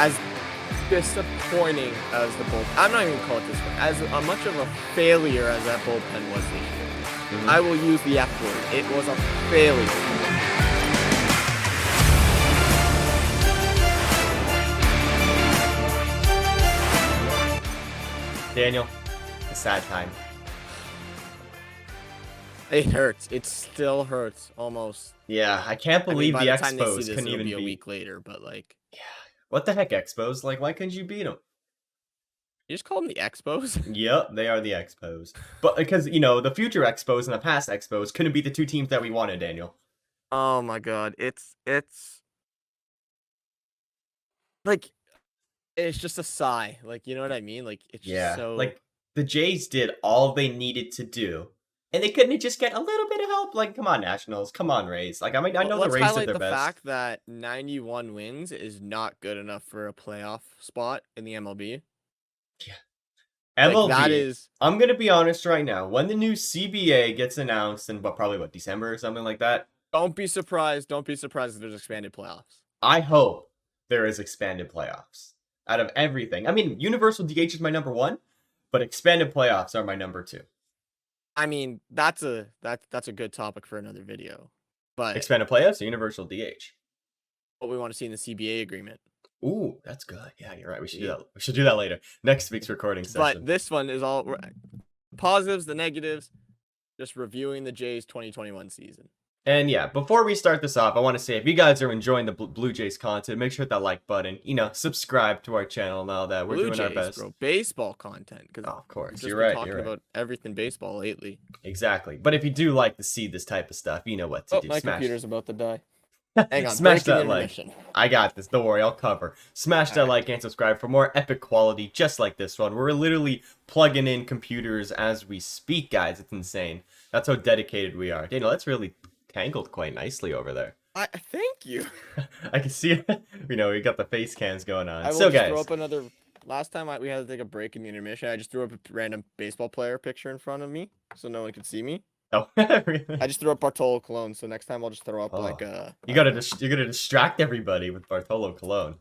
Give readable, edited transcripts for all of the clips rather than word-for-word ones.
as disappointing as the bullpen, I'm not even gonna call it this one, as much of a failure as that bullpen was this year, I will use the F word. It was a failure. Daniel, a sad time. It hurts. It still hurts almost. Yeah, I can't believe by the the time they see Expos this, couldn't it'll even be a beat. week later, but like, Yeah, what the heck, Expos? Like, why couldn't you beat them? you just call them the Expos? Yep, they are the Expos. But because the future Expos and the past Expos couldn't beat the two teams that we wanted, Daniel. Oh my god, it's like, it's just a sigh. Like, you know what I mean? Like, it's just so. Like the Jays did all they needed to do, and they couldn't just get a little bit of help. Like, come on, Nationals, come on, Rays. Like, I mean, I know the Let's Rays did highlight their the best. fact that 91 wins is not good enough for a playoff spot in the MLB. Yeah. Like, MLB, that is. I'm gonna be honest right now. When the new CBA gets announced in probably December or something like that. Don't be surprised. Don't be surprised if there's expanded playoffs. I hope there is expanded playoffs. Out of everything, I mean, universal DH is my number one, but expanded playoffs are my number two. I mean, that's a good topic for another video. But expanded playoffs or universal DH? What we want to see in the CBA agreement. Ooh, that's good. Yeah, you're right. We should do that. We should do that later. Next week's recording session. But this one is all positives, the negatives, just reviewing the Jays 2021 season. And yeah, before we start this off, I want to say if you guys are enjoying the Blue Jays content, make sure to hit that like button. subscribe to our channel now that we're doing our best. Bro, baseball content. Oh, of course, you're right. Talking about everything baseball lately. Exactly. But if you do like to see this type of stuff, you know what to do. My computer's about to die. Hang on, smash that like. I got this. Don't worry, I'll cover. Smash that like and subscribe for more epic quality, just like this one. We're literally plugging in computers as we speak, guys. It's insane. That's how dedicated we are. Daniel, that's really tangled quite nicely over there. Thank you. I can see it. We got the face cans going on. I will so, just guys, throw up another. Last time we had to take a break in the intermission, I just threw up a random baseball player picture in front of me so no one could see me. Oh, really? I just threw up Bartolo Colon, so next time I'll just throw up you're gonna distract everybody with Bartolo Colon.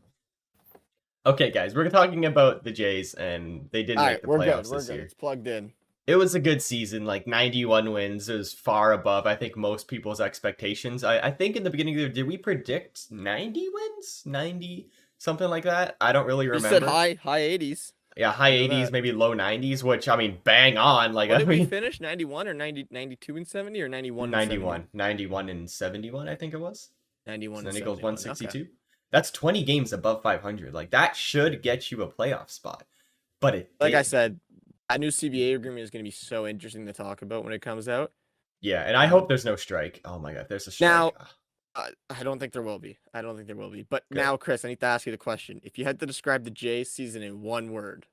Okay, guys, we're talking about the Jays, and they didn't make the playoffs this year. It's plugged in. It was a good season, like 91 wins. It was far above, I think, most people's expectations. I think in the beginning of the year, did we predict 90 wins? 90, something like that? I don't really remember. You said high 80s. Yeah, high 80s, maybe low 90s, which, I mean, bang on. Like, did we finish? 91 or 90, 92 and 70 or 91 and 91. 91 and 71, I think it was. 91 and then it goes 162. Okay. That's 20 games above 500. Like, that should get you a playoff spot. But it Like I said, that new CBA agreement is going to be so interesting to talk about when it comes out. Yeah, and I hope there's no strike. Oh my god, there's a strike. Now, I don't think there will be. But good. Now, Chris, I need to ask you the question. If you had to describe the Jays season in one word,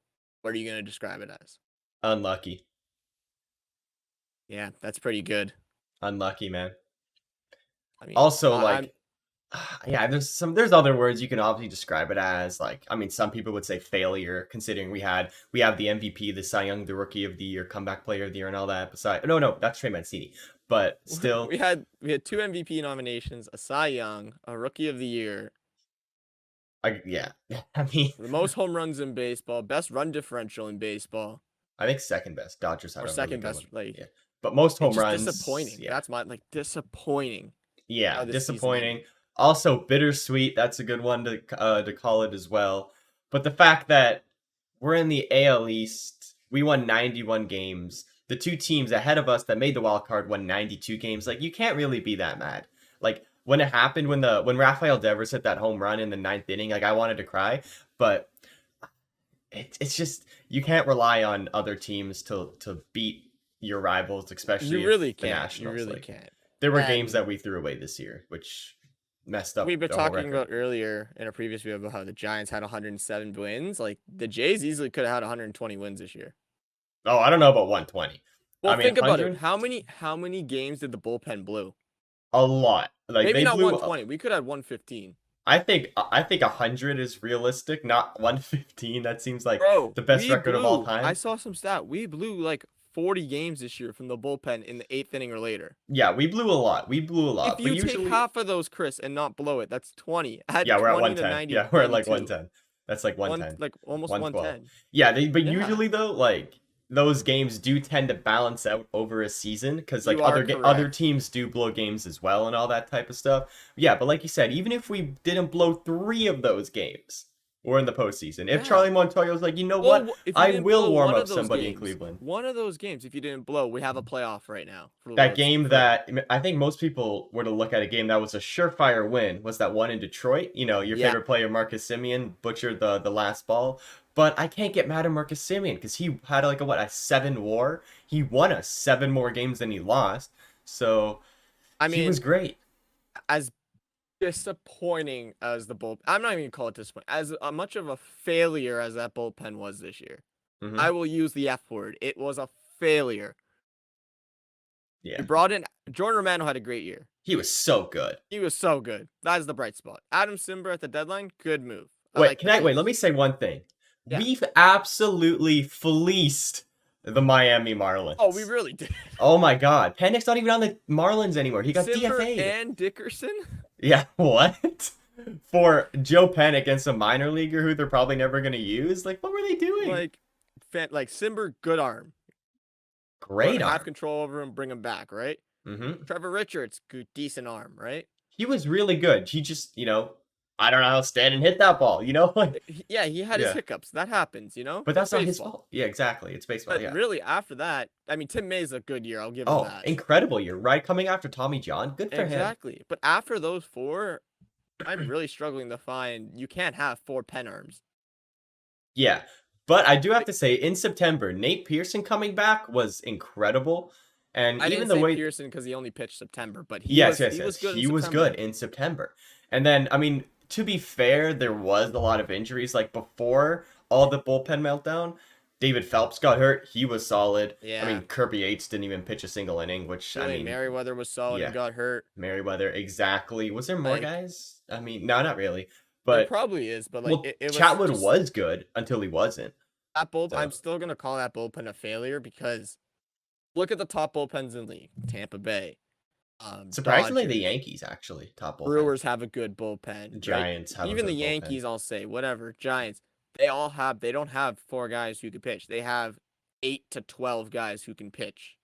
what are you going to describe it as? Unlucky. Yeah, that's pretty good. Unlucky, man. I mean, also, yeah, there's other words you can obviously describe it as. Like, I mean, some people would say failure, considering we have the MVP, the Cy Young, the Rookie of the Year, Comeback Player of the Year, and all that. Besides, no, that's Trey Mancini. But still, we had 2 MVP nominations, a Cy Young, a Rookie of the Year. Yeah, I mean, the most home runs in baseball, best run differential in baseball. I think second best. Dodgers had second best, like, yeah. But most home runs. Disappointing. Yeah. That's disappointing. Yeah, disappointing. Also bittersweet. That's a good one to call it as well. But the fact that we're in the AL East, we won 91 games. The two teams ahead of us that made the wild card won 92 games. Like, you can't really be that mad. Like, when it happened, when Rafael Devers hit that home run in the 9th inning, like, I wanted to cry. But it's just, you can't rely on other teams to beat your rivals, especially you really the can't. Nationals. You really can't. There were games that we threw away this year, which messed up. We've been talking about earlier in a previous video about how the Giants had 107 wins. Like, the Jays easily could have had 120 wins this year. Oh, I don't know about 120. Well, think about it. How many games did the bullpen blow? A lot. Like, maybe not 120. We could have 115. I think 100 is realistic, not 115. That seems like the best record of all time. I saw some stat. We blew like 40 games this year from the bullpen in the 8th inning or later. Yeah, we blew a lot. If you take half of those, Chris, and not blow it, that's 20. Yeah, we're at 110. Yeah, we're at like 110. That's like 110. like almost 112. 110. Yeah, but Yeah, usually though, like those games do tend to balance out over a season because like you are other correct. teams do blow games as well and all that type of stuff. Yeah, but like you said, even if we didn't blow 3 of those games, we're in the postseason. If Yeah. Charlie Montoya's like, you know what, Well, if you I didn't will blow warm one up of those somebody in games, Cleveland. if you didn't blow, we have a playoff right now for That votes game for. that I think most people were to look at a game that was a surefire win was that one in Detroit. You know, your Yeah, favorite player Marcus Simeon butchered the last ball, but I can't get mad at Marcus Simeon because he had like a 7 WAR. He won us 7 more games than he lost, so I he was mean, great. as disappointing as the bullpen, I'm not even gonna call it disappointing. As much of a failure as that bullpen was this year, Hmm. I will use the F word. It was a failure. Yeah, You brought in Jordan Romano had a great year. he was so good. He was so good. That is the bright spot. Adam Simber at the deadline, good move. I Wait, like can the I wait? Let piece. me say one thing. Yeah. We've absolutely fleeced the Miami Oh, we Marlins. really did. Oh my God, Panic's not even on the Marlins anymore. He got Simber DFA'd. and Dickerson. Yeah, what? For Joe Penn against a minor leaguer who they're probably never going to use? Like, what were they doing? Like Simber, good arm. Great Have arm. control over him, bring him back, right? Hmm. Trevor Richards, good, decent arm, right? He was really good. He just, I don't know how to stand and hit that ball, Like, Yeah, he had his yeah. hiccups. That happens, you know? But It's that's not his baseball. fault. Yeah, exactly. It's baseball, But yeah. really, after that, I mean, Tim May's a good year. I'll give him Oh, that. incredible year, right? Coming after Tommy John. Good for him. Exactly. But after those four, I'm really struggling to find. You can't have 4 pen arms. Yeah. But I do have to say, in September, Nate Pearson coming back was incredible. And I even didn't the say way Pearson because he only pitched September, but Yes, yes, he yes. was good in He was September. good in September. And then, I mean, to be fair, there was a lot of injuries. Like before all the bullpen meltdown, David Phelps got hurt. He was solid. I Yeah. mean, Kirby Yates didn't even pitch a single inning, which, I Julian mean, Merriweather was solid yeah, and got hurt. Merriweather, exactly. Was there more Like, guys? I mean, no, not really. there But, probably is, but like well, it was Chatwood just was good until he wasn't. that bullpen. So, I'm still gonna call that bullpen a failure because look at the top bullpens in the league. Tampa Bay, surprisingly, the Dodgers, Yankees actually, top bullpen. Brewers have a good The bullpen, right? Giants have a Even the good bullpen. Yankees, I'll say, whatever. Giants, they don't have 4 guys who can pitch. They have 8 to 12 guys who can pitch,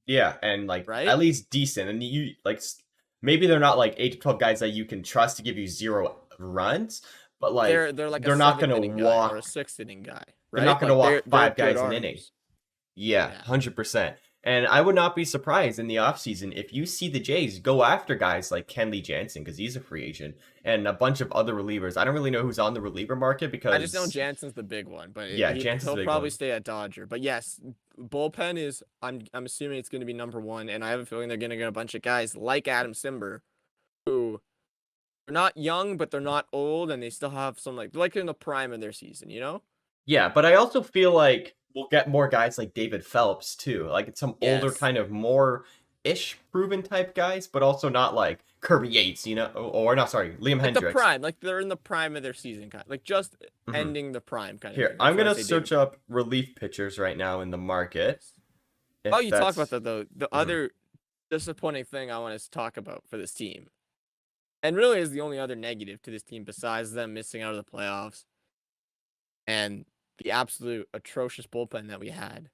Yeah, and like right? at least decent. And you like maybe they're not like 8 to 12 guys that you can trust to give you 0 runs, but like They're like a they're not 7th gonna inning guy or a walk. 6th inning guy, They're right? not gonna Like walk they're five good guys an inning. arms. Yeah, Yeah. 100%. And I would not be surprised in the offseason if you see the Jays go after guys like Kenley Jansen because he's a free agent and a bunch of other relievers. I don't really know who's on the reliever market because I just know Jansen's the big one, but yeah, Jansen's he'll the big probably one. stay at Dodger. But yes, bullpen is I'm assuming it's going to be number one, and I have a feeling they're going to get a bunch of guys like Adam Simber, who are not young, but they're not old, and they still have some like in the prime of their season, you know? Yeah, but I also feel like we'll get more guys like David Phelps too. Like it's some older Yes, kind of more ish proven type guys, but also not like Kirby Yates, or not sorry, Liam like the Hendricks. prime, like they're in the prime of their season, kind like just Hmm. ending the prime kind of Here, thing. I'm That's why I gonna say search David up relief pitchers right now in the market. Phelps. Oh, If you talk about that's that though. The Mhm. other disappointing thing I want to talk about for this team, and really is the only other negative to this team besides them missing out of the playoffs and the absolute atrocious bullpen that we had,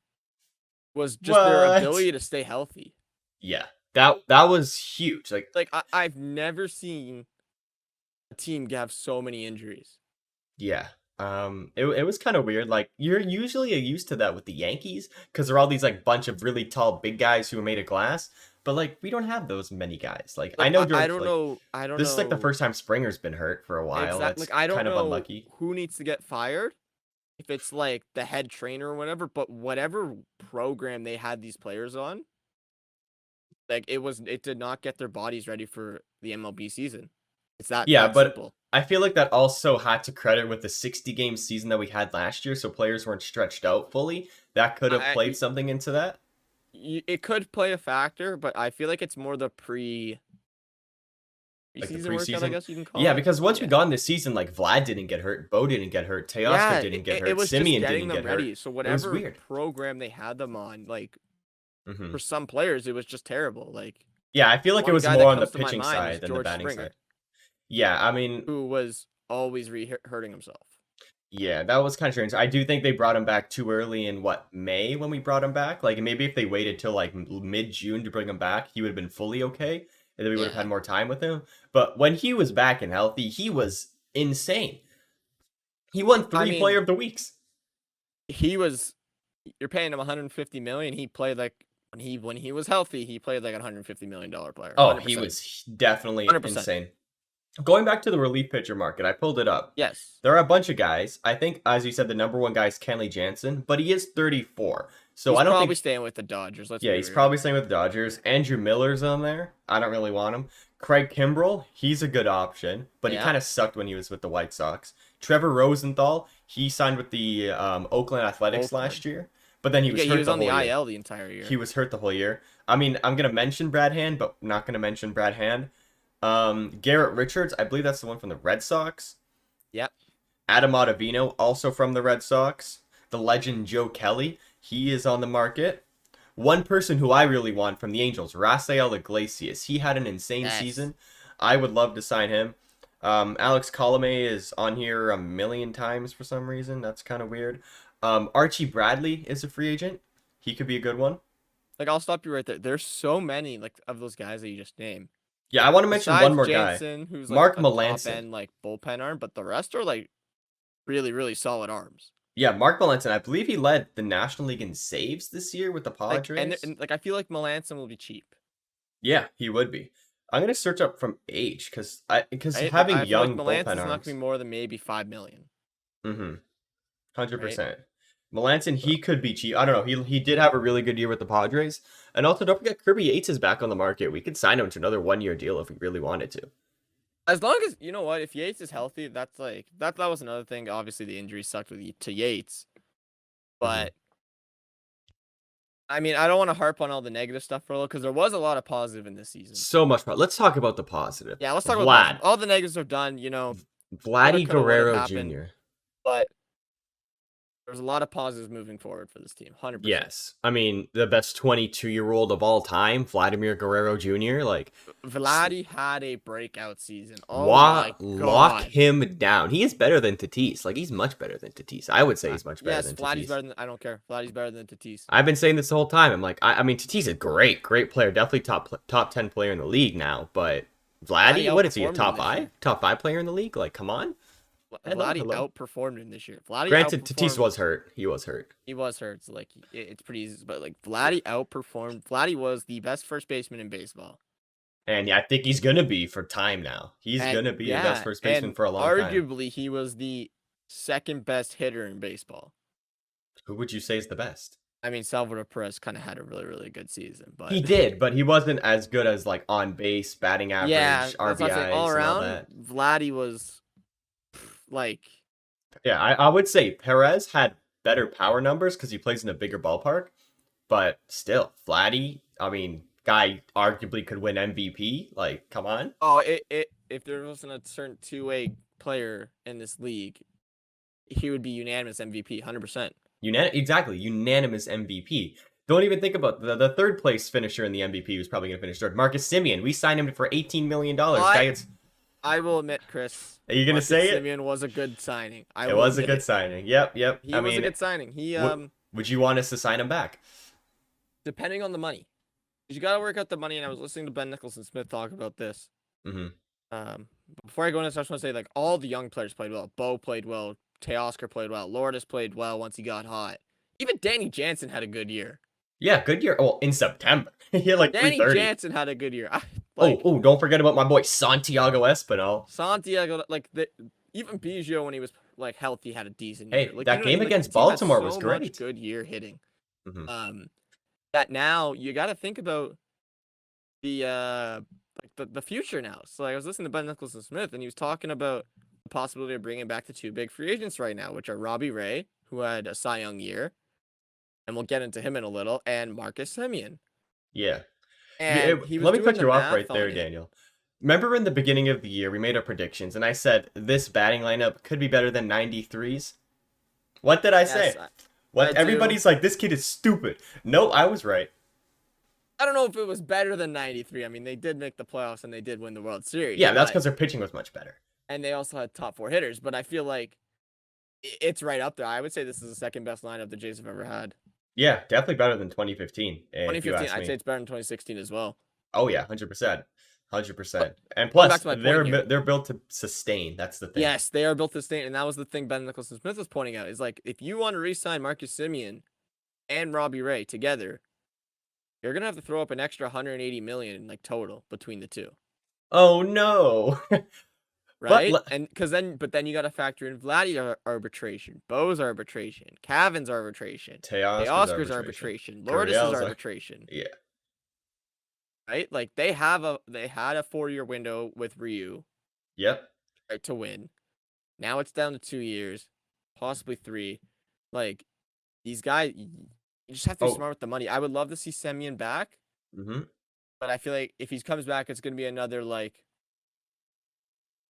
was just their What? ability to stay healthy. Yeah, that was huge. Like Like I've never seen a team have so many injuries. yeah. It was kind of weird. Like you're usually used to that with the Yankees because they're all these like bunch of really tall big guys who are made of glass. But like we don't have those many guys. Like I Like know I George. don't Like know. I don't this is like the know first time Springer's been hurt for a while. exactly. That's Like I don't kind of know unlucky. who needs to get fired. If it's like the head trainer or whatever, but whatever program they had these players on, like it did not get their bodies ready for the MLB season. It's Yeah, that but simple. I feel like that also had to credit with the 60 game season that we had last year, so players weren't stretched out fully. That could have played something into that. It could play a factor, but I feel like it's more the Like the preseason workout, I preseason. guess you can call Yeah, it. because once we Yeah. got in this season, like Vlad didn't get hurt, Bo didn't get hurt, Yeah, Teoscar didn't get it hurt, was just Simeon getting didn't them get ready. hurt. So It was whatever weird. program they had them on, like Hmm. for some players, it was just terrible. Like Yeah, I feel like it one was guy more that on the comes to my pitching mind is side than the George batting Springer, side. Yeah, I mean, who was always hurting himself. Yeah, that was kind of strange. I do think they brought him back too early in May when we brought him back. Like maybe if they waited till like mid-June to bring him back, he would have been fully okay, and then we would have Yeah. had more time with him. But when he was back and healthy, he was insane. He won I three mean, Player of the Weeks. he was. You're paying him 150 million. He played like when he was healthy, he played like a $150 million player. Oh, 100%. he was definitely 100%. insane. Going back to the relief pitcher market, I pulled it up. Yes. There are a bunch of guys. I think, as you said, the number one guy is Kenley Jansen, but he is 34. So He's I don't probably think. staying with the Dodgers. Let's Yeah, be he's real. probably staying with the Dodgers. Andrew Miller's on there. I don't really want him. Craig Kimbrell, he's a good option, but he Yeah. kind of sucked when he was with the White Sox. Trevor Rosenthal, he signed with the Oakland Athletics last year, but then he was hurt He was the on the whole year. IL the entire year. He was hurt the whole year. I mean, I'm gonna mention Brad Hand, but I'm not gonna mention Brad Hand. Garrett Richards, I believe that's the one from the Red Sox. Yep. Adam Ottavino, also from the Red Sox. The legend Joe Kelly, he is on the market. One person who I really want from the Angels, Rafael Iglesias. He had an insane season. I would love to sign him. Alex Colomé is on here a million times for some reason. That's kind of weird. Archie Bradley is a free agent. He could be a good one. Like, I'll stop you right there. There's so many like of those guys that you just named. Yeah, I want to mention one more Jansen, guy. who's Mark like a Melancon. top end like bullpen arm, but the rest are like really, really solid arms. Yeah, Mark Melancon. I believe he led the National League in saves this year with the Padres. And I feel like Melancon will be cheap. Yeah, he would be. I'm gonna search up from age because having I young feel like bullpen Melancon's not arms. gonna be more than maybe 5 million. 100%. Melancon, he could be cheap. I don't know. He did have a really good year with the Padres, and also don't forget Kirby Yates is back on the market. We could sign him to another 1 year deal if we really wanted to. As long as you know what, if Yates is healthy, that's like that was another thing. Obviously, the injury sucked to Yates, but I mean, I don't want to harp on all the negative stuff for a little because there was a lot of positive in this season. So much. Let's talk about the positive. Yeah, let's talk about the positive. All the negatives are done. You know, Vladdy Guerrero Jr. But there's a lot of positives moving forward for this team. 100%. Yes, I mean the best 22-year-old of all time, Vladimir Guerrero Jr. Like Vladdy had a breakout season. Oh my God. Lock him down. He is better than Tatis. Like he's much better than Tatis. I would say he's much better than Tatis. Vladdy's better than. I don't care. Vladdy's better than Tatis. I've been saying this the whole time. I'm like, I mean, Tatis is a great player. Definitely top 10 player in the league now. But Vladdy, what is he? A top 5 player in the league? Like, come on. Vladdy outperformed him this year. Granted, Tatis was hurt. He was hurt. So like it's pretty easy. But like Vladdy outperformed. Vladdy was the best first baseman in baseball. And yeah, I think he's gonna be for time now. He's gonna be the best first baseman for a long time. Arguably, he was the second best hitter in baseball. Who would you say is the best? I mean, Salvador Perez kind of had a really, really good season, but he did, but he wasn't as good as like on base, batting average, RBIs, all around. And all that. Vladdy was like, yeah, I would say Perez had better power numbers because he plays in a bigger ballpark, but still, Vladdy, I mean, guy arguably could win MVP. Like, come on. Oh, if there wasn't a certain two-way player in this league, he would be unanimous MVP, 100%. Exactly, unanimous MVP. Don't even think about the third place finisher in the MVP who's probably going to finish third. Marcus Simeon. We signed him for $18 million. I will admit, Chris. Are you going to say it? Simeon was a good signing. It was a good signing. Yep. He was a good signing. Would you want us to sign him back? Depending on the money. You got to work out the money, and I was listening to Ben Nicholson-Smith talk about this. Before I go into this, I just want to say, like, all the young players played well. Bo played well. Teoscar played well. Lourdes played well once he got hot. Even Danny Jansen had a good year. Yeah, good year. Oh, in September. He had like Danny 330. Jansen had a good year. Don't forget about my boy Santiago Espinal. Even Biggio, when he was like healthy, had a decent year. Hey, that game against Baltimore was great. Good year hitting. That now you got to think about the future now. So like, I was listening to Ben Nicholson-Smith, and he was talking about the possibility of bringing back the two big free agents right now, which are Robbie Ray, who had a Cy Young year, and we'll get into him in a little, and Marcus Simeon. Yeah. And let me cut you off right there, Daniel. Remember in the beginning of the year, we made our predictions, and I said this batting lineup could be better than 93's. What did I say? Everybody's like, this kid is stupid. No, I was right. I don't know if it was better than 93. I mean, they did make the playoffs, and they did win the World Series. Yeah, that's because their pitching was much better. And they also had top 4 hitters, but I feel like It's right up there. I would say this is the second best lineup the Jays have ever had. Yeah, definitely better than 2015, if you 2015, ask I'd say me. it's better than 2016 as well. Oh yeah, 100%. But 100%. And going back plus, to my point here, they're built to sustain. That's the thing. yes, they are built to stay, and that was the thing Ben Nicholson Smith was pointing out is like if you want to re-sign Marcus Simeon and Robbie Ray together, you're gonna have to throw up an extra 180 million like total between the two, Oh no. But right? And but then you got to factor in Vladdy's arbitration, Bo's arbitration, Cavan's arbitration, Teoscar's Teoscar's arbitration. arbitration, Lourdes' Gurriel's arbitration, yeah. right? Like they had a 4-year window with Ryu, Yep. right, to win. Now it's down to 2 years, possibly 3. Like these guys, you just have to be Oh. smart with the money. I would love to see Simeon back, Mhm. but I feel like if he comes back, it's gonna be another like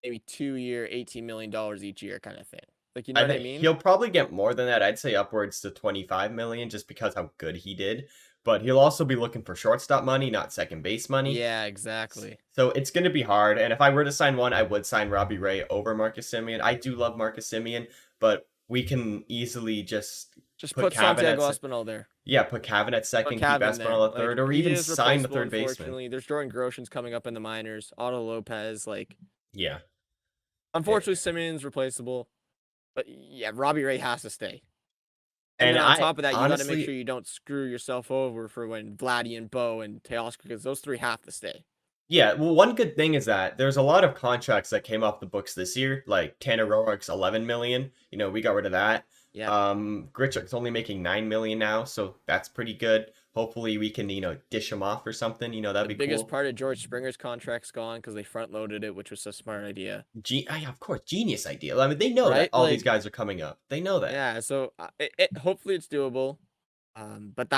maybe 2-year, $18 million each year kind of thing. Like you know I what I think mean? he'll probably get more than that. I'd say upwards to 25 million just because how good he did. But he'll also be looking for shortstop money, not second base money. Yeah, exactly. So it's going to be hard. And if I were to sign one, I would sign Robbie Ray over Marcus Simeon. I do love Marcus Simeon, but we can easily just Just put put Cavan at Santiago Espinal there. put Cavan at Put second, keep Cavan there. Espinal at Like third, or he even is sign the replaceable. third baseman. Unfortunately, there's Jordan Groshans coming up in the minors. Otto Lopez. Like Yeah. unfortunately, Simeon's replaceable. But yeah, Robbie Ray has to stay. And And then on I top of that, you got to make honestly, sure you don't screw yourself over for when Vladdy and Bo and Teoscar, because those 3 have to stay. yeah, well, one good thing is that there's a lot of contracts that came off the books this year, like Tanner Roark's 11 million. We got rid of that. Yeah. Grichuk's only making 9 million now, so that's pretty good. Hopefully we can, dish him off or something. That'd The be biggest cool. part of George Springer's contract's gone because they front loaded it, which was a smart idea. Of course, genius idea. I mean, they know that Right? all these Like, guys are coming up. They know that. yeah, so hopefully it's doable. But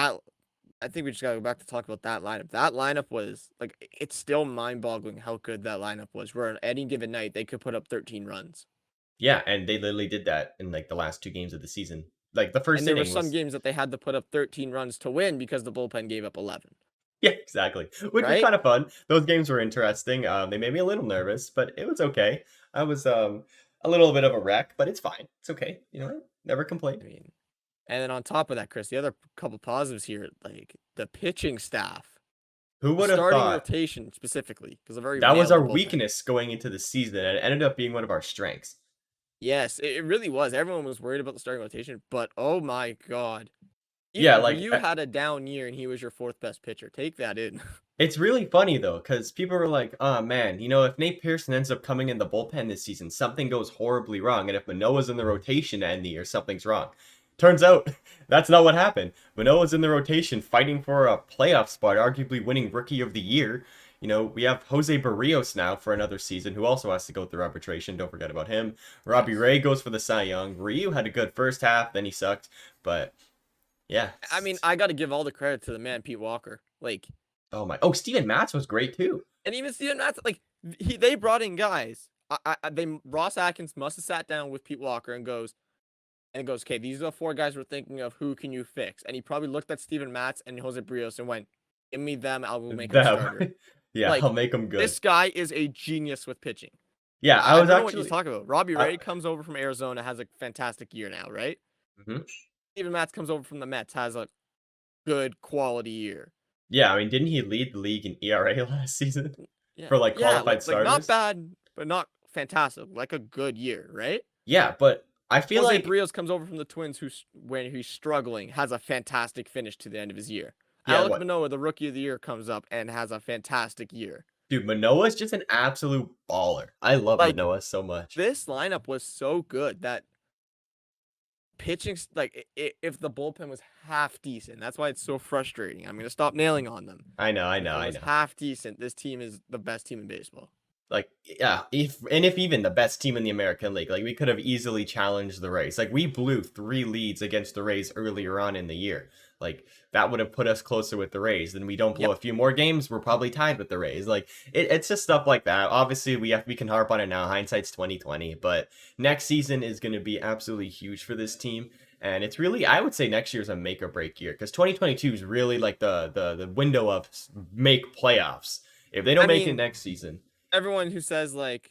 I think we just gotta go back to talk about that lineup. That lineup was like it's still mind-boggling how good that lineup was. Where on any given night they could put up 13 runs. Yeah, and they literally did that in like the last 2 games of the season. Like the And first there were inning some was games that they had to put up 13 runs to win because the bullpen gave up 11. yeah, exactly. Which was Right? kind of fun. Those games were interesting. They made me a little nervous, but it was okay. I was a little bit of a wreck, but it's fine. It's okay. Never I complained. mean, and then on top of that, Chris, the other couple positives here, like the pitching staff, Who the would have starting thought rotation specifically, because a very that was our malleable bullpen. weakness going into the season, and it ended up being one of our strengths. Yes, it really was. Everyone was worried about the starting rotation, but oh my god. Yeah, Even like Ryu had a down year and he was your 4th best pitcher. Take that in. it's really funny though, because people were like, "Oh man, if Nate Pearson ends up coming in the bullpen this season, something goes horribly wrong, and if Manoa's in the rotation to end the year, something's wrong." Turns out that's not what happened. Manoa's in the rotation, fighting for a playoff spot, arguably winning Rookie of the Year. We have Jose Barrios now for another season, who also has to go through arbitration. Don't forget about him. Robbie Yes. Ray goes for the Cy Young. Ryu had a good first half, then he sucked, but yeah. I mean, I got to give all the credit to the man, Pete Walker. Like, Oh my. Oh, Steven Matz was great too. and even Steven Matz, like, they brought in guys. Ross Atkins must have sat down with Pete Walker and goes, okay, these are the 4 guys we're thinking of. Who can you fix? And he probably looked at Steven Matz and Jose Brios and went, give me them. I will make them starter. Yeah, Like, I'll make him good. this guy is a genius with pitching. Yeah, I I was don't know what he's actually. talking about. Robbie I, Ray comes over from Arizona, has a fantastic year now, right? Mhm. Steven Matz comes over from the Mets, has a good quality year. Yeah, I mean, didn't he lead the league in ERA last season Yeah, for like yeah, qualified like not starters? bad, but not fantastic. Like a good year, right? Yeah, but I feel Jose like Brios comes over from the Twins, when he's struggling, has a fantastic finish to the end of his year. yeah, Alek what Manoa, the Rookie of the Year, comes up and has a fantastic year. dude, Manoa's just an absolute baller. I love Like Manoa so much. this lineup was so good that pitching, like if the bullpen was half decent, that's why it's so frustrating. I'm gonna stop nailing on them. I know, If it was I know. half decent, this team is the best team in baseball. Like, yeah, if even the best team in the American League, like we could have easily challenged the Rays. Like we blew 3 leads against the Rays earlier on in the year. Like that would have put us closer with the Rays. Then we don't blow Yep. a few more games, we're probably tied with the Rays. Like it's just stuff like that. Obviously, we can harp on it now. Hindsight's 2020, but next season is going to be absolutely huge for this team. And it's really, I would say next year's a make or break year because 2022 is really like the window of make playoffs. If they don't make it next season. Everyone who says like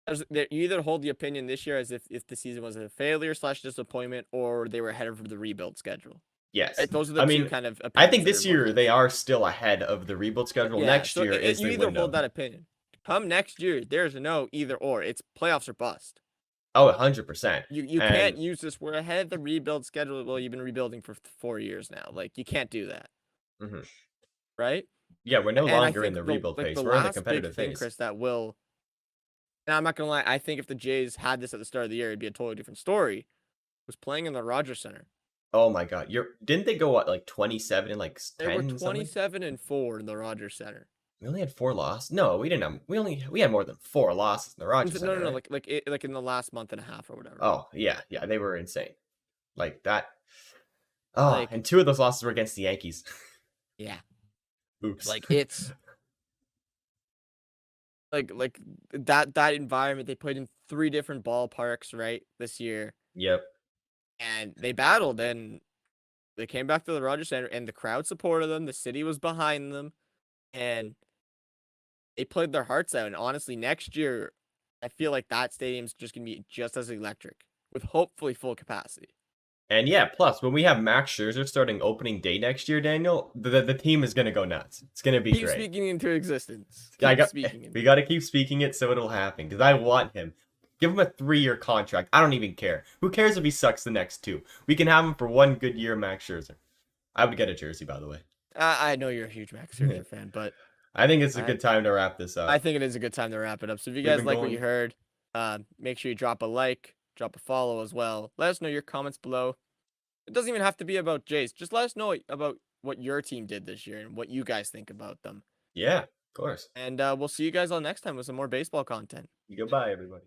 You either hold the opinion this year as if the season was a failure slash disappointment, or they were ahead of the rebuild schedule. Yes. Right? Those are the I two mean, kind of I opinions think that this everyone year has. they are still ahead of the rebuild schedule. Yeah, Next so year is you the either hold window. that opinion. Come next year, there's no either or. It's playoffs or bust. Oh, 100%. You can't And use this. We're ahead of the rebuild schedule. Well, you've been rebuilding for 4 years now. Like you can't do that, mhm. right? Yeah, we're no And I longer in think the the rebuild like the phase. We're in the last big competitive thing, phase. Chris, that will. And I'm not gonna lie. I think if the Jays had this at the start of the year, it'd be a totally different story. Was playing in the Rogers Center. Oh my god. Didn't they go what, like 27 and like They were 10 something? 27-4 in the Rogers Center. We only had 4 losses. No, we didn't have we had more than 4 losses in the Rogers No, Center, no, no. right? Like in the last month and a half or whatever. Oh, yeah, yeah, they were insane. Like that. Oh, Like and 2 of those losses were against the Yankees. yeah. Oops. Like it's like that environment. They played in 3 different ballparks right this year, Yep. and they battled and they came back to the Rogers Center, and the crowd supported them. The city was behind them, and they played their hearts out. And honestly, next year, I feel like that stadium's just gonna be just as electric with hopefully full capacity. And yeah, plus when we have Max Scherzer starting opening day next year, Daniel, the team is gonna go nuts. It's gonna be Keep great. speaking into existence. I Keep got speaking we into. got to keep speaking it so it'll happen because I want him. Give him a 3-year contract. I don't even care. Who cares if he sucks the next 2? We can have him for 1 good year, Max Scherzer. I would get a jersey, by the way. I know you're a huge Max Scherzer fan, but I think it's a I good time to wrap this I up. think it is a good time to wrap it up. So if you We've guys been like what you going. heard, make sure you drop a like, drop a follow as well. Let us know your comments below. It doesn't even have to be about Jays. Just let us know about what your team did this year and what you guys think about them. Yeah, of course. And we'll see you guys all next time with some more baseball content. Goodbye, everybody.